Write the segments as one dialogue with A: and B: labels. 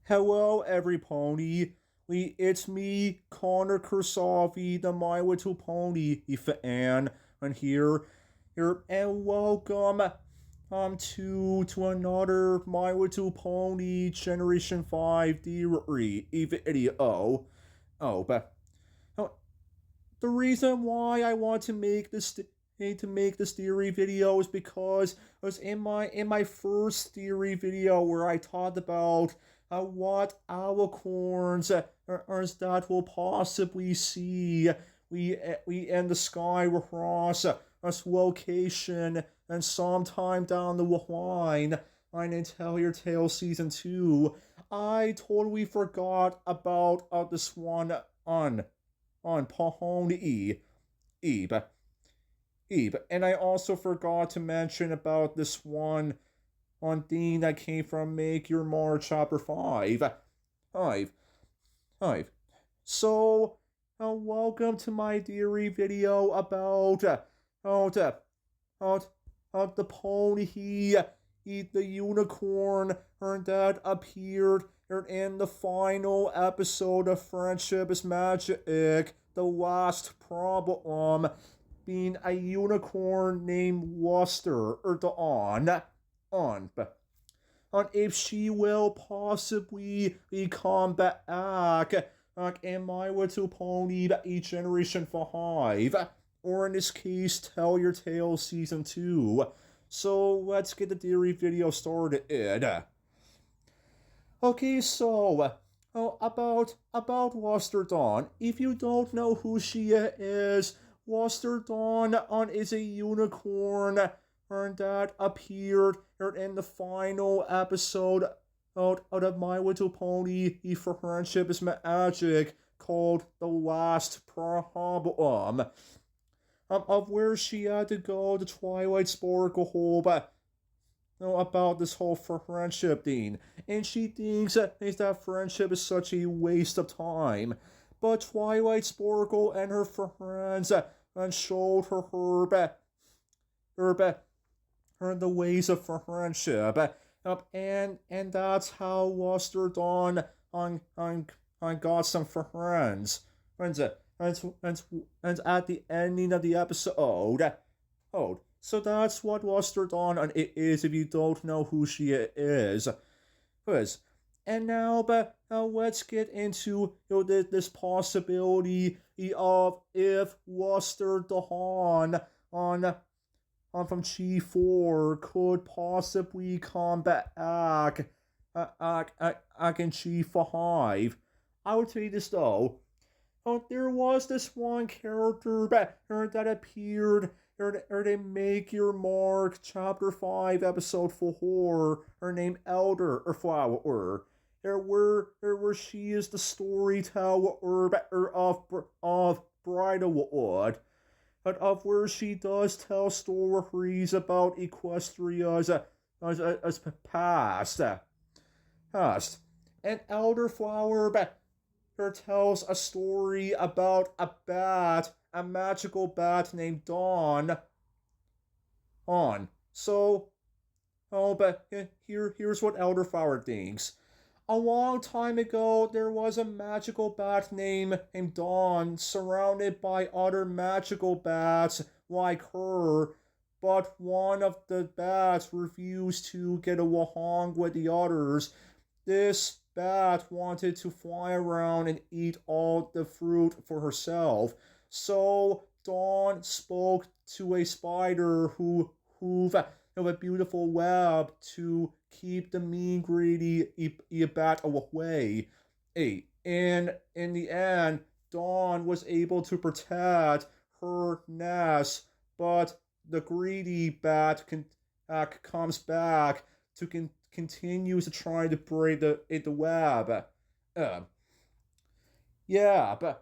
A: Hello, every pony. It's me, Connor Kursavi, the My Little Pony fan, and here, and welcome, to another My Little Pony Generation 5 video. But the reason why I want to make this theory video is because it was in my first theory video where I talked about what alicorns that will possibly see we in the sky across this location and sometime down the line. In Tell Your Tale Season 2, I totally forgot about this one on Pahone Ebe. And I also forgot to mention about this one on theme that came from Make Your Mark Chapter 5. 5. 5. So, welcome to my theory video about the pony, the unicorn, that appeared in the final episode of Friendship is Magic. The last problem being a unicorn named Luster or on if she will possibly come back in My Little Pony Generation 5, or in this case, Tell Your Tale Season 2. So let's get the theory video started. Okay, so about Luster Dawn. If you don't know who she is, Luster Dawn is a unicorn that appeared in the final episode out of My Little Pony for Friendship is Magic, called The Last Problem. Of where she had to go to Twilight Sparkle about this whole friendship thing. And she thinks that friendship is such a waste of time. But Twilight Sparkle and her friends showed her the ways of friendship. And that's how Luster Dawn got some friends. And at the ending of the episode, so that's what Luster Dawn is if you don't know who she is. And now, let's get into this possibility of if Luster Dawn from G4 could possibly come back in G5. I would say this though. There was this one character that appeared in Make Your Mark Chapter 5 Episode 4, her name Elder or Flower, where she is the storyteller of Bridalwood, of where she does tell stories about Equestria's as past. And Elderflower tells a story about a magical bat named Dawn. So, but here's what Elderflower thinks. A long time ago, there was a magical bat named Dawn, surrounded by other magical bats like her, but one of the bats refused to get along with the others. This bat wanted to fly around and eat all the fruit for herself. So Dawn spoke to a spider who of a beautiful web to keep the mean greedy bat away. And in the end, Dawn was able to protect her nest, but the greedy bat comes back to continues to try to break the web. Yeah,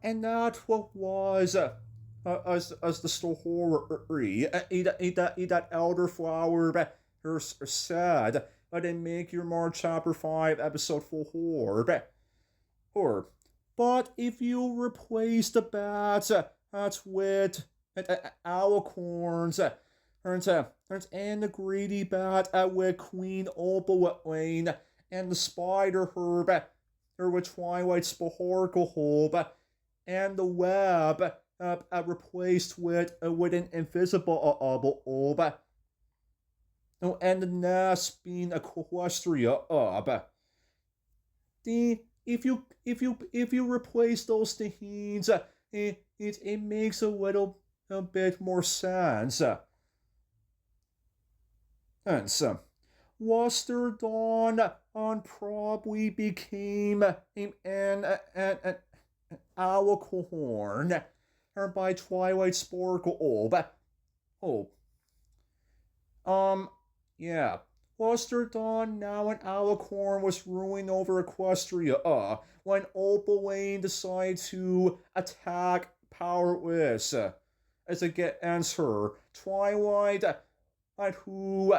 A: and that what was as the story that Elderflower said in Make Your Mark Chapter 5 Episode 4. But if you replace the bats with alicorns, and the greedy bat with Queen Opalane and the spider herb with Twilight Sparkle herb and the web replaced with an invisible orb. Oh, and the nest being Equestria orb. If you replace those things, it makes a bit more sense. Hence, Worcester Dawn probably became an Alicorn by Twilight Sparkle orb. Yeah. Worcester Dawn, now an Alicorn, was ruling over Equestria when Opalane decided to attack Powerless as against her. Twilight, who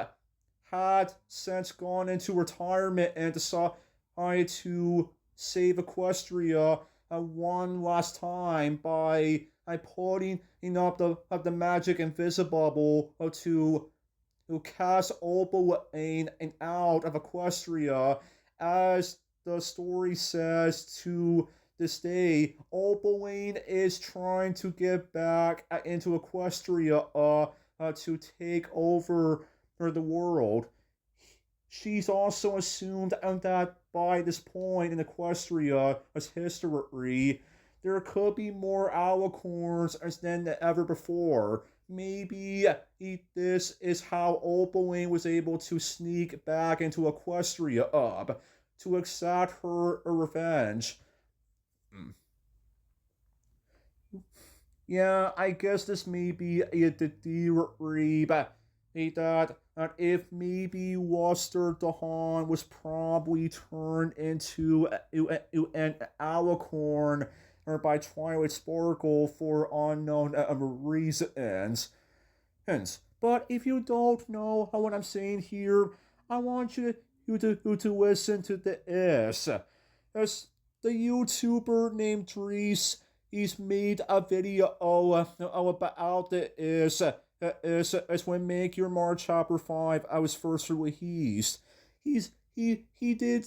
A: had since gone into retirement and decided to save Equestria one last time by putting up the magic Invisibubble to cast Opalane out of Equestria. As the story says to this day, Opalane is trying to get back into Equestria to take over the world. She's also assumed that by this point in Equestria's history, there could be more Alicorns than ever before. Maybe this is how Opalane was able to sneak back into Equestria to exact her revenge. Yeah, I guess this may be the theory that if maybe Worcester Dawn was probably turned into an Alicorn or by Twilight Sparkle for unknown reasons. But if you don't know what I'm saying here, I want you to listen to this. As the YouTuber named Dries, he's made a video about this. As when Make Your Mark Chapter 5 I was first released. He did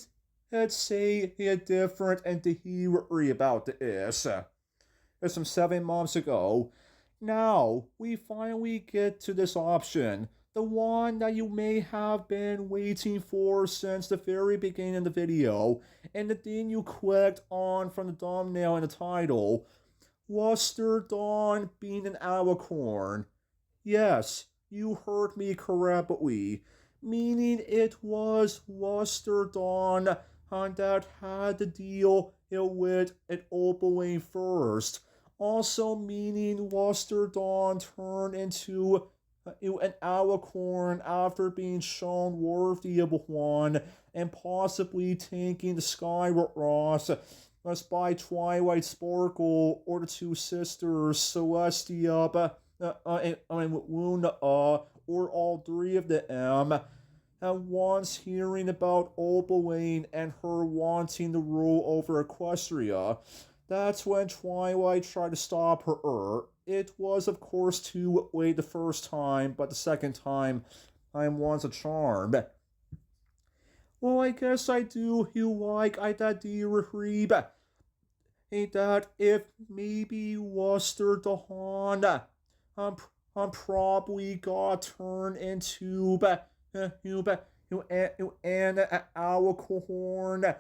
A: say he had different and theory about this. Some 7 months ago. Now, we finally get to this option. The one that you may have been waiting for since the very beginning of the video, and the thing you clicked on from the thumbnail and the title. Worcester Dawn being an Alicorn. Yes, you heard me correctly, meaning it was Worcester Dawn that had to deal with an Opalane first. Also meaning Worcester Dawn turned into an Alicorn after being shown worthy of one and possibly taking the Skyward Ross by Twilight Sparkle or the two sisters Celestia and Luna, or all 3 of them. And once hearing about Opalane and her wanting to rule over Equestria, that's when Twilight tried to stop her. It was, of course, too late the first time, but the second time was a charm. Well, I guess I do like that theory that if maybe Worcester Dawn probably got turned into an Alicorn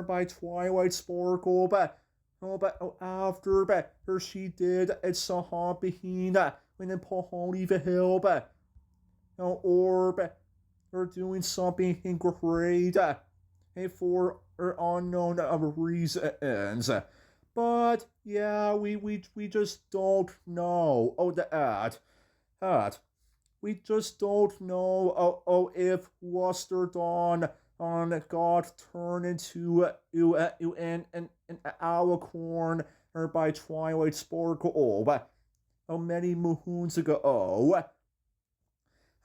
A: by Twilight Sparkle, but after she did Sahabahina when in Pahoni the Hill, or doing something great for unknown reasons. But yeah, we just don't know. We just don't know if Worcester Dawn got turned into an Alicorn or by Twilight Sparkle many moons ago.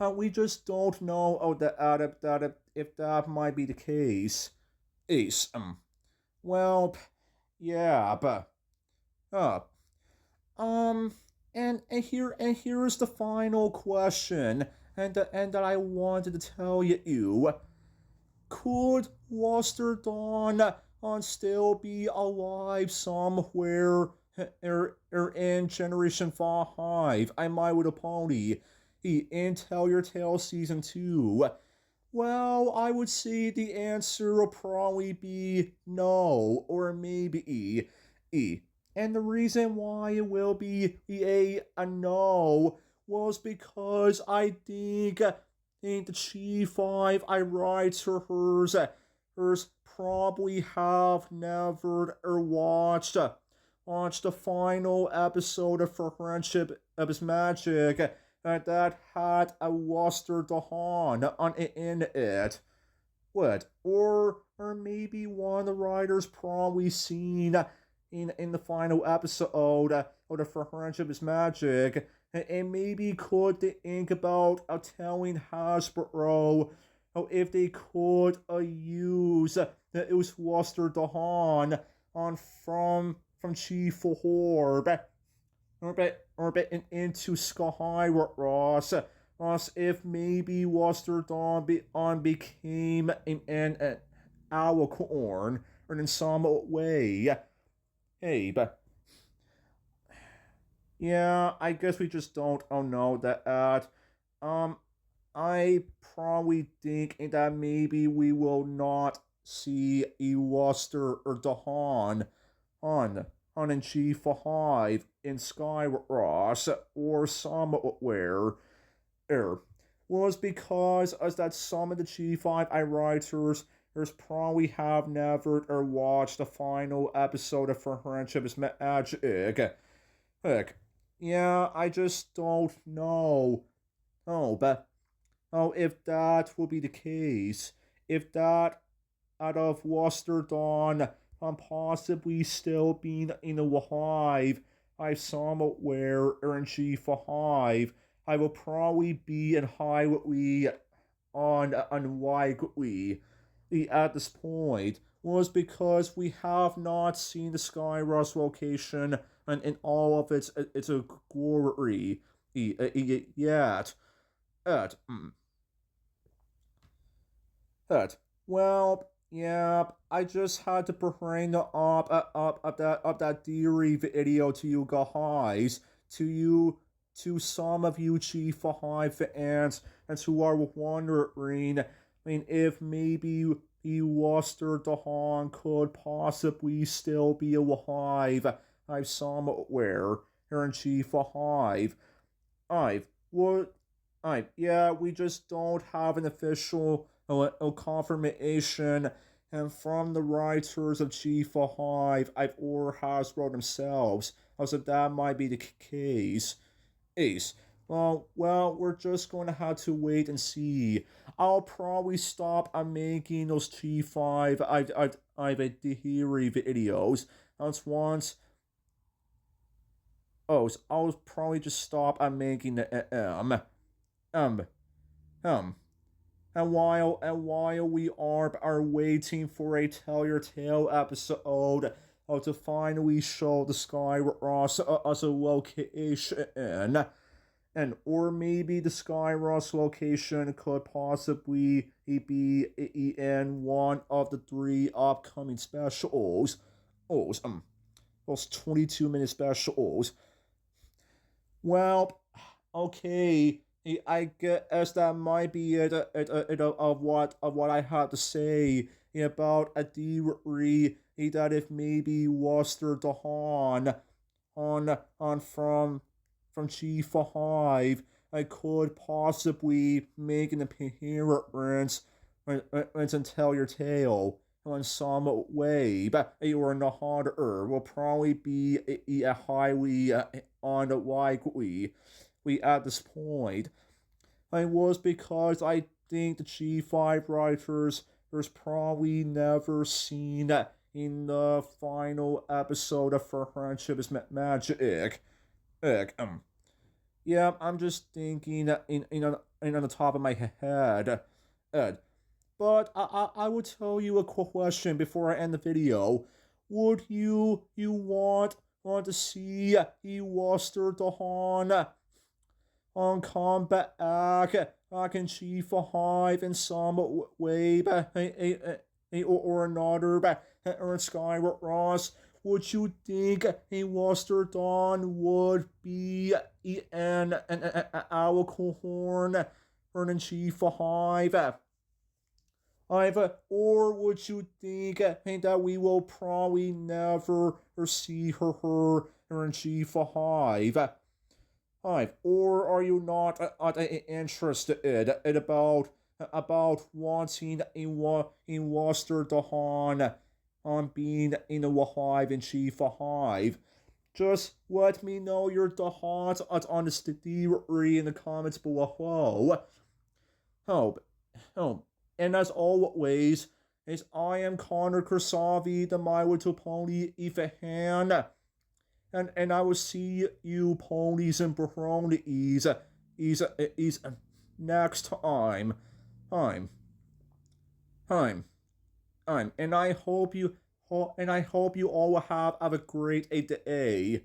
A: We just don't know that if that might be the case. Well, yeah, but and here's the final question. and that I wanted to tell you. Could Waster Dawn still be alive somewhere in Generation 5? I might with a pony. In Tell Your Tale Season 2. Well, I would say the answer will probably be no, or maybe E. And the reason why it will be a no was because I think the G5 I write to hers probably have never watched the final episode of For Friendship of His Magic that had a Wuster Dahan in it. What? Or maybe one of the writers probably seen in the final episode of the For Friendship is Magic, and maybe could think about telling Hasbro if they could use Wuster Dahan on from Chief Orb orbit and into Ross if maybe Wuster Dawn became an Alicorn or in some way. Hey, but yeah, I guess we just don't know that. I probably think that maybe we will not see a Wuster or Dahan on in G5 in Skyross or somewhere. Was because as that some of the G5 I writers there's probably have never or watched the final episode of For Friendship is Magic. Heck, yeah, I just don't know. But if that will be the case, if that out of Wuster Dawn possibly still being in the hive, I somewhere or in G5, I will probably be in highly unlikely at this point was because we have not seen the Skyros location and in all of its glory yet. Well, yeah, I just had to bring up that theory video to you guys, to some of you G5 fans, and who are wondering, I mean, if maybe Wuster Dahan could possibly still be alive, I've somewhere here in G5. Yeah, we just don't have an official confirmation, and from the writers of G5, or Hasbro themselves, as if that might be the case. Ace. Well, we're just going to have to wait and see. I'll probably stop making those G5 I've a theory videos. That's once. Oh, so I'll probably just stop making the um and while we are waiting for a Tell Your Tale episode to finally show the Sky Ross as a location, and or maybe the Sky Ross location could possibly be in one of the 3 upcoming specials. Those 22-minute specials. Well, okay. I guess that might be it of what I had to say about a theory that if maybe Wuster Dahan on from G5 I could possibly make an appearance and Tell Your Tale in some way, but or not harder will probably be a highly unlikely we at this point. It was because I think the G5 writers there's probably never seen in the final episode of For Friendship is Magic. Yeah, I'm just thinking in on the top of my head. But I will tell you a question before I end the video. Would you want to see Wuster Dahan come back, I can Chief a Hive in some way, or another, or Skyward Ross. Would you think a Worcester Dawn would be an Alicorn or an Chief a Hive? Or would you think that we will probably never see her in Chief a Hive? Or are you not interested about wanting a Worcester Dawn on being in a hive in Chief a Hive? Just let me know your thoughts on this theory in the comments below. Oh, oh, and as always, is I am Connor Krasavi, the My Little Pony fan, and I will see you ponies and bronies is next time. I'm, I'm, and I hope you all have a great day.